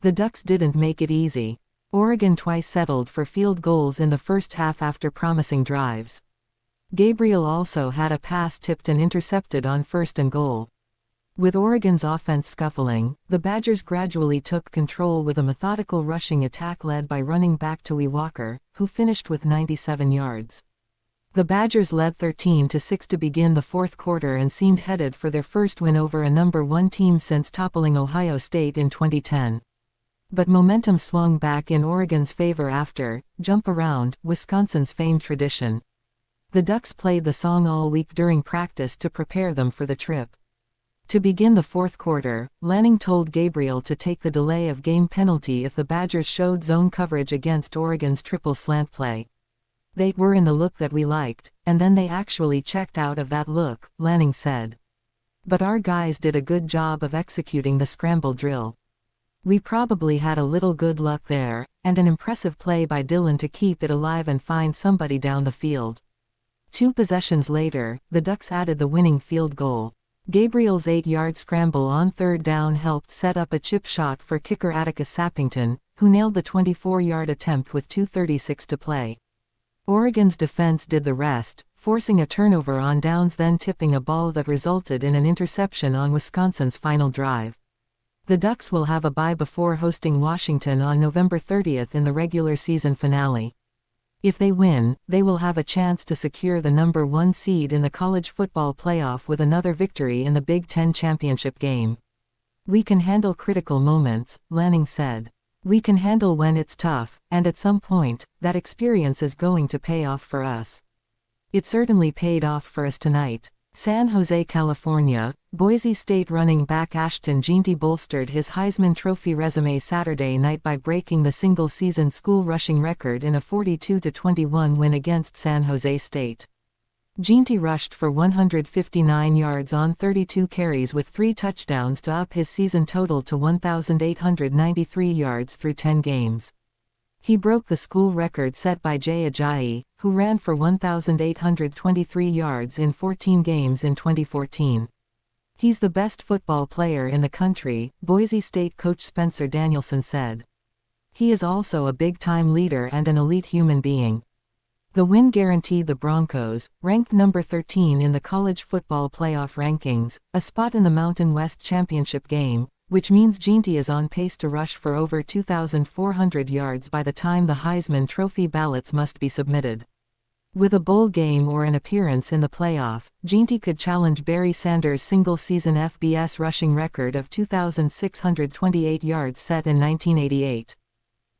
The Ducks didn't make it easy. Oregon twice settled for field goals in the first half after promising drives. Gabriel also had a pass tipped and intercepted on 1st and goal. With Oregon's offense scuffling, the Badgers gradually took control with a methodical rushing attack led by running back Tui Walker, who finished with 97 yards. The Badgers led 13-6 to begin the fourth quarter and seemed headed for their first win over a number 1 team since toppling Ohio State in 2010. But momentum swung back in Oregon's favor after "Jump Around," Wisconsin's famed tradition. The Ducks played the song all week during practice to prepare them for the trip. To begin the fourth quarter, Lanning told Gabriel to take the delay of game penalty if the Badgers showed zone coverage against Oregon's triple slant play. "They were in the look that we liked, and then they actually checked out of that look," Lanning said. "But our guys did a good job of executing the scramble drill. We probably had a little good luck there, and an impressive play by Dillon to keep it alive and find somebody down the field." 2 possessions later, the Ducks added the winning field goal. Gabriel's 8-yard scramble on 3rd down helped set up a chip shot for kicker Atticus Sappington, who nailed the 24-yard attempt with 2:36 to play. Oregon's defense did the rest, forcing a turnover on downs then tipping a ball that resulted in an interception on Wisconsin's final drive. The Ducks will have a bye before hosting Washington on November 30th in the regular season finale. If they win, they will have a chance to secure the number 1 seed in the college football playoff with another victory in the Big Ten championship game. "We can handle critical moments," Lanning said. "We can handle when it's tough, and at some point, that experience is going to pay off for us. It certainly paid off for us tonight." San Jose, California, Boise State running back Ashton Jeanty bolstered his Heisman Trophy resume Saturday night by breaking the single-season school rushing record in a 42-21 win against San Jose State. Jeanty rushed for 159 yards on 32 carries with 3 touchdowns to up his season total to 1,893 yards through 10 games. He broke the school record set by Jay Ajayi, who ran for 1,823 yards in 14 games in 2014. "He's the best football player in the country," Boise State coach Spencer Danielson said. "He is also a big-time leader and an elite human being." The win guaranteed the Broncos, ranked number 13 in the college football playoff rankings, a spot in the Mountain West Championship game, which means Jeanty is on pace to rush for over 2,400 yards by the time the Heisman Trophy ballots must be submitted. With a bowl game or an appearance in the playoff, Jeanty could challenge Barry Sanders' single-season FBS rushing record of 2,628 yards set in 1988.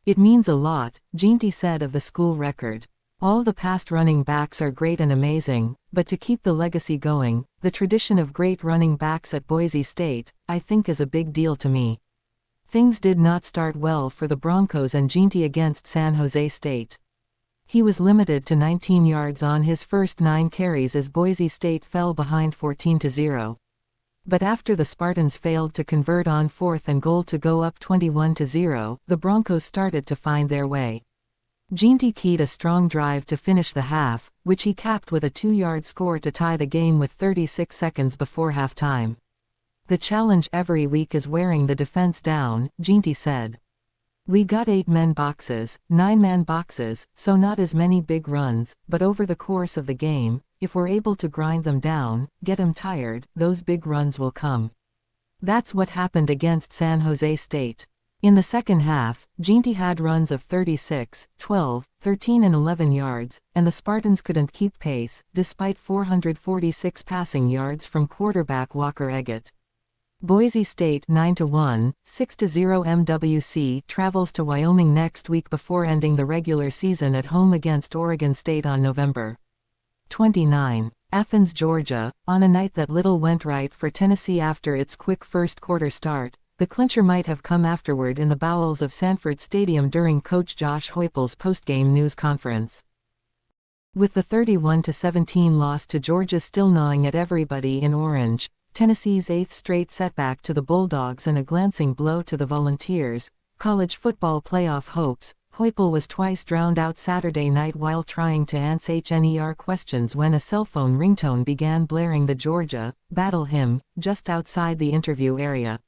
"It means a lot," Jeanty said of the school record. "All the past running backs are great and amazing, but to keep the legacy going, the tradition of great running backs at Boise State, I think is a big deal to me." Things did not start well for the Broncos and Jeanty against San Jose State. He was limited to 19 yards on his first 9 carries as Boise State fell behind 14-0. But after the Spartans failed to convert on 4th and goal to go up 21-0, the Broncos started to find their way. Jeanty keyed a strong drive to finish the half, which he capped with a 2-yard score to tie the game with 36 seconds before halftime. "The challenge every week is wearing the defense down," Jeanty said. "We got 8-man boxes, 9-man boxes, so not as many big runs, but over the course of the game, if we're able to grind them down, get them tired, those big runs will come." That's what happened against San Jose State. In the second half, Jeanty had runs of 36, 12, 13 and 11 yards, and the Spartans couldn't keep pace, despite 446 passing yards from quarterback Walker Eggett. Boise State 9-1, 6-0 MWC travels to Wyoming next week before ending the regular season at home against Oregon State on November 29. Athens, Georgia, on a night that little went right for Tennessee after its quick first quarter start. The clincher might have come afterward in the bowels of Sanford Stadium during Coach Josh Heupel's postgame news conference. With the 31-17 loss to Georgia still gnawing at everybody in orange, Tennessee's 8th straight setback to the Bulldogs and a glancing blow to the Volunteers' college football playoff hopes, Heupel was twice drowned out Saturday night while trying to answer HNER questions when a cell phone ringtone began blaring the Georgia Battle hymn just outside the interview area.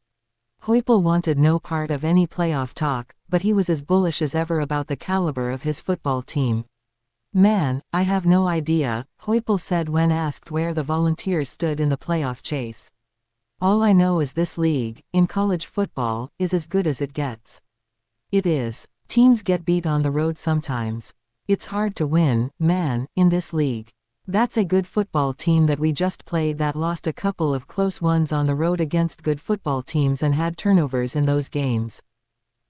Heupel wanted no part of any playoff talk, but he was as bullish as ever about the caliber of his football team. "Man, I have no idea," Heupel said when asked where the Volunteers stood in the playoff chase. "All I know is this league, in college football, is as good as it gets. It is. Teams get beat on the road sometimes. It's hard to win, man, in this league. That's a good football team that we just played that lost a couple of close ones on the road against good football teams and had turnovers in those games.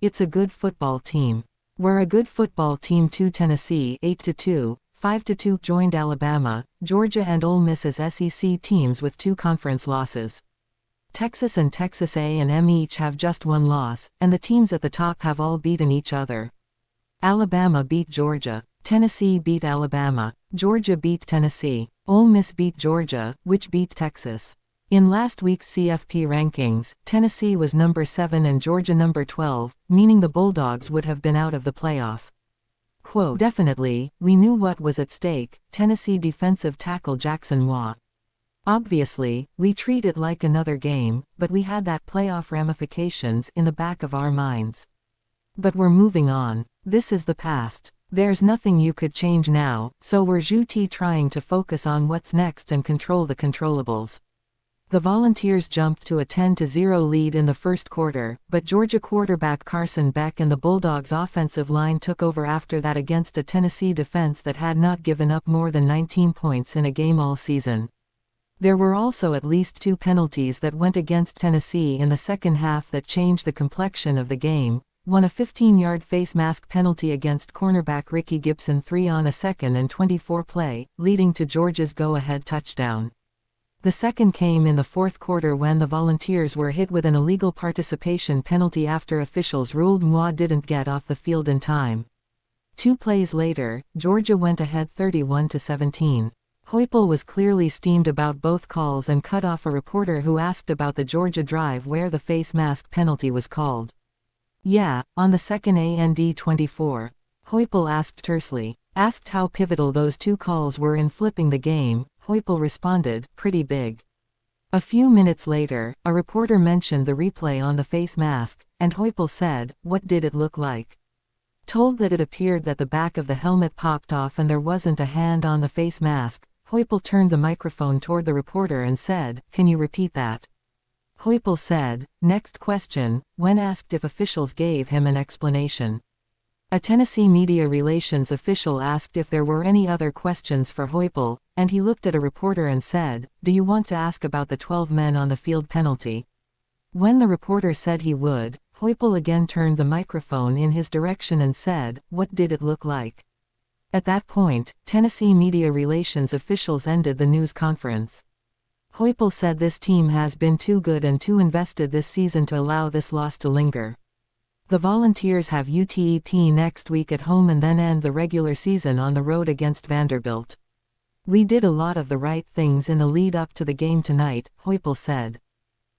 It's a good football team. We're a good football team too." Tennessee 8-2, 5-2 joined Alabama, Georgia and Ole Miss as SEC teams with 2 conference losses. Texas and Texas A&M each have just 1 loss, and the teams at the top have all beaten each other. Alabama beat Georgia, Tennessee beat Alabama, Georgia beat Tennessee, Ole Miss beat Georgia, which beat Texas. In last week's CFP rankings, Tennessee was number 7 and Georgia number 12, meaning the Bulldogs would have been out of the playoff. Quote, "Definitely, we knew what was at stake," Tennessee defensive tackle Jackson Waugh. "Obviously, we treat it like another game, but we had that playoff ramifications in the back of our minds. But we're moving on. This is the past. There's nothing you could change now, so we're just trying to focus on what's next and control the controllables." The Volunteers jumped to a 10-0 lead in the first quarter, but Georgia quarterback Carson Beck and the Bulldogs' offensive line took over after that against a Tennessee defense that had not given up more than 19 points in a game all season. There were also at least 2 penalties that went against Tennessee in the second half that changed the complexion of the game. One a 15-yard face mask penalty against cornerback Ricky Gibson 3 on a 2nd and 24 play, leading to Georgia's go-ahead touchdown. The second came in the fourth quarter when the Volunteers were hit with an illegal participation penalty after officials ruled Waugh didn't get off the field in time. 2 plays later, Georgia went ahead 31-17. Heupel was clearly steamed about both calls and cut off a reporter who asked about the Georgia drive where the face mask penalty was called. "Yeah, on the second and 24. Heupel asked tersely. Asked how pivotal those 2 calls were in flipping the game, Heupel responded, "Pretty big." A few minutes later, a reporter mentioned the replay on the face mask, and Heupel said, "What did it look like?" Told that it appeared that the back of the helmet popped off and there wasn't a hand on the face mask, Heupel turned the microphone toward the reporter and said, "Can you repeat that?" Heupel said, "Next question," when asked if officials gave him an explanation. A Tennessee media relations official asked if there were any other questions for Heupel, and he looked at a reporter and said, "Do you want to ask about the 12 men on the field penalty?" When the reporter said he would, Heupel again turned the microphone in his direction and said, "What did it look like?" At that point, Tennessee media relations officials ended the news conference. Heupel said this team has been too good and too invested this season to allow this loss to linger. The Volunteers have UTEP next week at home and then end the regular season on the road against Vanderbilt. "We did a lot of the right things in the lead up to the game tonight," Heupel said.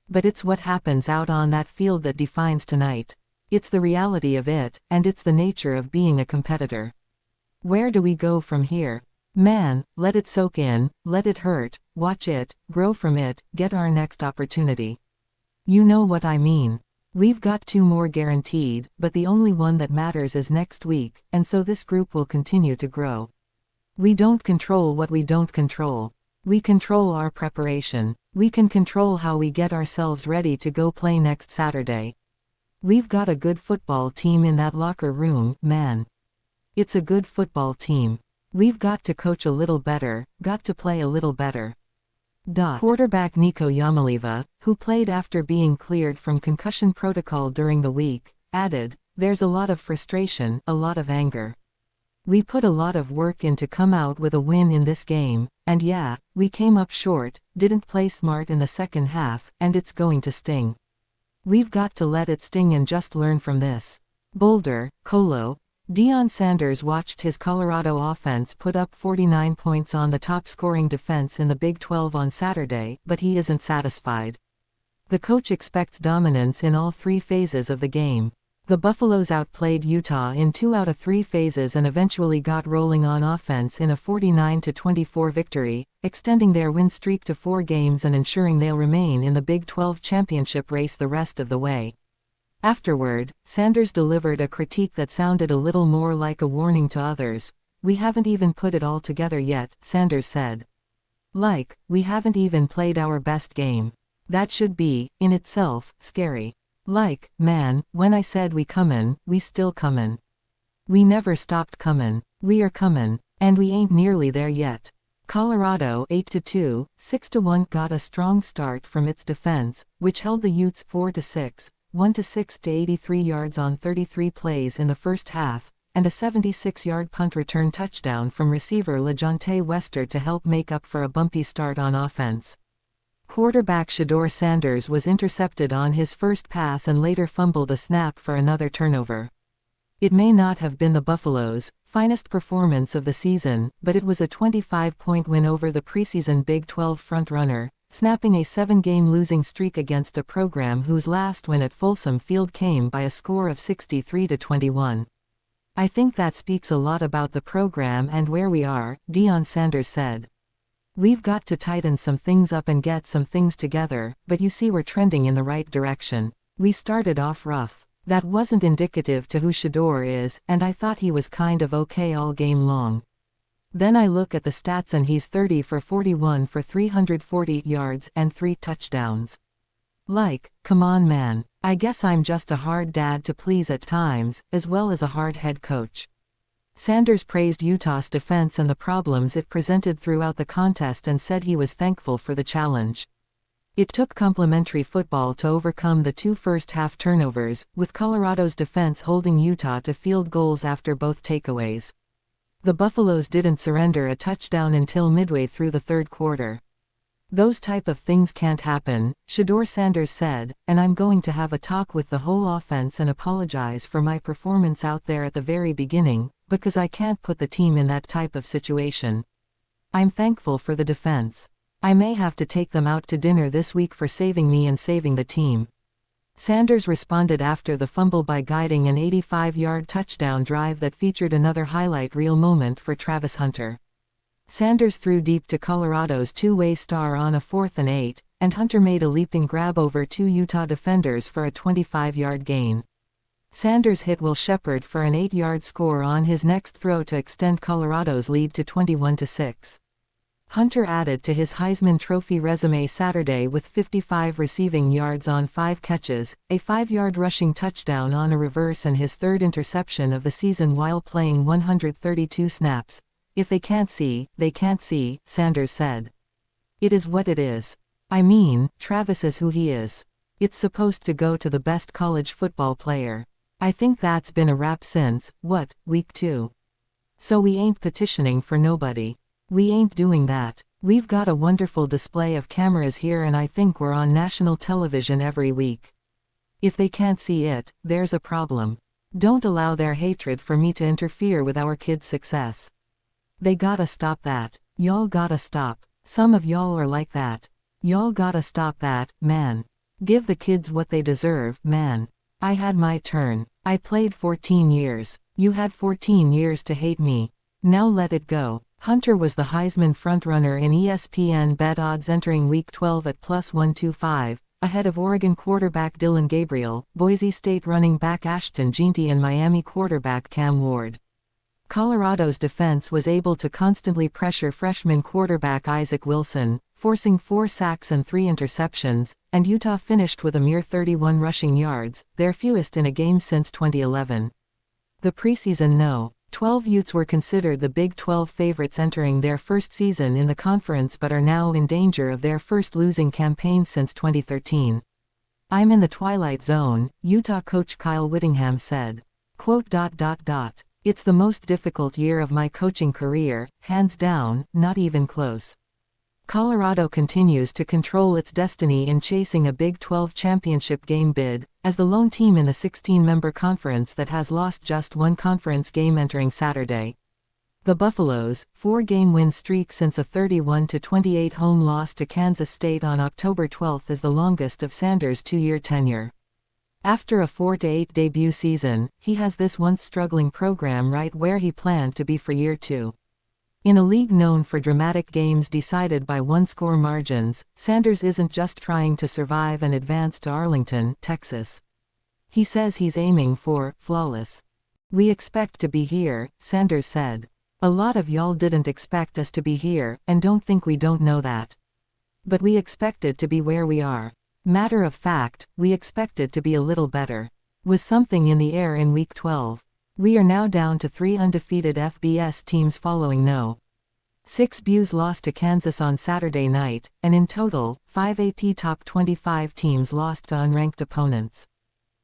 "But it's what happens out on that field that defines tonight. It's the reality of it, and it's the nature of being a competitor. Where do we go from here? Man, let it soak in, let it hurt, watch it, grow from it, get our next opportunity. You know what I mean. We've got 2 more guaranteed, but the only one that matters is next week, and so this group will continue to grow. We don't control what we don't control. We control our preparation. We can control how we get ourselves ready to go play next Saturday. We've got a good football team in that locker room, man. It's a good football team. We've got to coach a little better, got to play a little better." Quarterback Nico Yamaliva, who played after being cleared from concussion protocol during the week, added, "There's a lot of frustration, a lot of anger. We put a lot of work in to come out with a win in this game, and yeah, we came up short, didn't play smart in the second half, and it's going to sting. We've got to let it sting and just learn from this." Boulder, Colo. Deion Sanders watched his Colorado offense put up 49 points on the top-scoring defense in the Big 12 on Saturday, but he isn't satisfied. The coach expects dominance in all 3 phases of the game. The Buffaloes outplayed Utah in 2 out of 3 phases and eventually got rolling on offense in a 49-24 victory, extending their win streak to 4 games and ensuring they'll remain in the Big 12 championship race the rest of the way. Afterward, Sanders delivered a critique that sounded a little more like a warning to others. "We haven't even put it all together yet," Sanders said. "Like, we haven't even played our best game. That should be, in itself, scary. Like, man, when I said we comin', we still comin'. We never stopped comin'. We are comin', and we ain't nearly there yet." Colorado 8-2, 6-1 got a strong start from its defense, which held the Utes 4-6, 1-6 to 83 yards on 33 plays in the first half, and a 76-yard punt return touchdown from receiver LeJontay Wester to help make up for a bumpy start on offense. Quarterback Shedeur Sanders was intercepted on his first pass and later fumbled a snap for another turnover. It may not have been the Buffaloes' finest performance of the season, but it was a 25-point win over the preseason Big 12 frontrunner, snapping a 7-game losing streak against a program whose last win at Folsom Field came by a score of 63-21. "I think that speaks a lot about the program and where we are," Deion Sanders said. "We've got to tighten some things up and get some things together, but you see we're trending in the right direction. We started off rough. That wasn't indicative to who Shedeur is, and I thought he was kind of okay all game long. Then I look at the stats and he's 30 for 41 for 340 yards and 3 touchdowns. Like, come on man. I guess I'm just a hard dad to please at times, as well as a hard head coach." Sanders praised Utah's defense and the problems it presented throughout the contest and said he was thankful for the challenge. It took complementary football to overcome the 2 first-half turnovers, with Colorado's defense holding Utah to field goals after both takeaways. The Buffaloes didn't surrender a touchdown until midway through the third quarter. "Those type of things can't happen," Shedeur Sanders said, "and I'm going to have a talk with the whole offense and apologize for my performance out there at the very beginning, because I can't put the team in that type of situation. I'm thankful for the defense. I may have to take them out to dinner this week for saving me and saving the team." Sanders responded after the fumble by guiding an 85-yard touchdown drive that featured another highlight reel moment for Travis Hunter. Sanders threw deep to Colorado's two-way star on a 4th and 8, and Hunter made a leaping grab over 2 Utah defenders for a 25-yard gain. Sanders hit Will Shepherd for an 8-yard score on his next throw to extend Colorado's lead to 21-6. Hunter added to his Heisman Trophy resume Saturday with 55 receiving yards on 5 catches, a 5-yard rushing touchdown on a reverse and his 3rd interception of the season while playing 132 snaps. "If they can't see, they can't see," Sanders said. "It is what it is. I mean, Travis is who he is. It's supposed to go to the best college football player. I think that's been a wrap since, week 2. So we ain't petitioning for nobody. We ain't doing that. We've got a wonderful display of cameras here and I think we're on national television every week. If they can't see it, there's a problem. Don't allow their hatred for me to interfere with our kids' success. They gotta stop that. Y'all gotta stop. Some of y'all are like that. Y'all gotta stop that, man. Give the kids what they deserve, man. I had my turn. I played 14 years. You had 14 years to hate me. Now let it go." Hunter was the Heisman frontrunner in ESPN bet odds entering Week 12 at +125, ahead of Oregon quarterback Dillon Gabriel, Boise State running back Ashton Jeanty and Miami quarterback Cam Ward. Colorado's defense was able to constantly pressure freshman quarterback Isaac Wilson, forcing 4 sacks and 3 interceptions, and Utah finished with a mere 31 rushing yards, their fewest in a game since 2011. The preseason No.12 Utes were considered the Big 12 favorites entering their first season in the conference but are now in danger of their first losing campaign since 2013. "I'm in the twilight zone," Utah coach Kyle Whittingham said. "It's the most difficult year of my coaching career, hands down, not even close." Colorado continues to control its destiny in chasing a Big 12 championship game bid, as the lone team in the 16-member conference that has lost just one conference game entering Saturday. The Buffaloes' 4-game win streak since a 31-28 home loss to Kansas State on October 12 is the longest of Sanders' 2-year tenure. After a 4-8 debut season, he has this once struggling program right where he planned to be for year 2. In a league known for dramatic games decided by one-score margins, Sanders isn't just trying to survive and advance to Arlington, Texas. He says he's aiming for flawless. "We expect to be here," Sanders said. "A lot of y'all didn't expect us to be here, and don't think we don't know that. But we expected to be where we are. Matter of fact, we expected to be a little better. Was something in the air in Week 12. We are now down to 3 undefeated FBS teams following no. 6 BYUs lost to Kansas on Saturday night, and in total, 5 AP Top 25 teams lost to unranked opponents.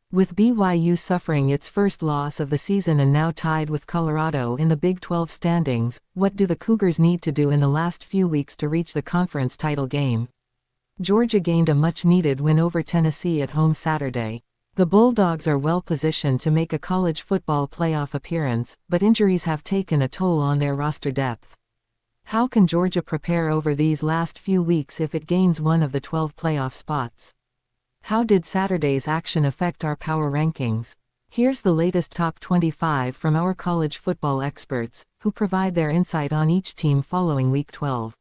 With BYU suffering its first loss of the season and now tied with Colorado in the Big 12 standings, what do the Cougars need to do in the last few weeks to reach the conference title game?" Georgia gained a much-needed win over Tennessee at home Saturday. The Bulldogs are well positioned to make a college football playoff appearance, but injuries have taken a toll on their roster depth. How can Georgia prepare over these last few weeks if it gains one of the 12 playoff spots? How did Saturday's action affect our power rankings? Here's the latest top 25 from our college football experts, who provide their insight on each team following Week 12.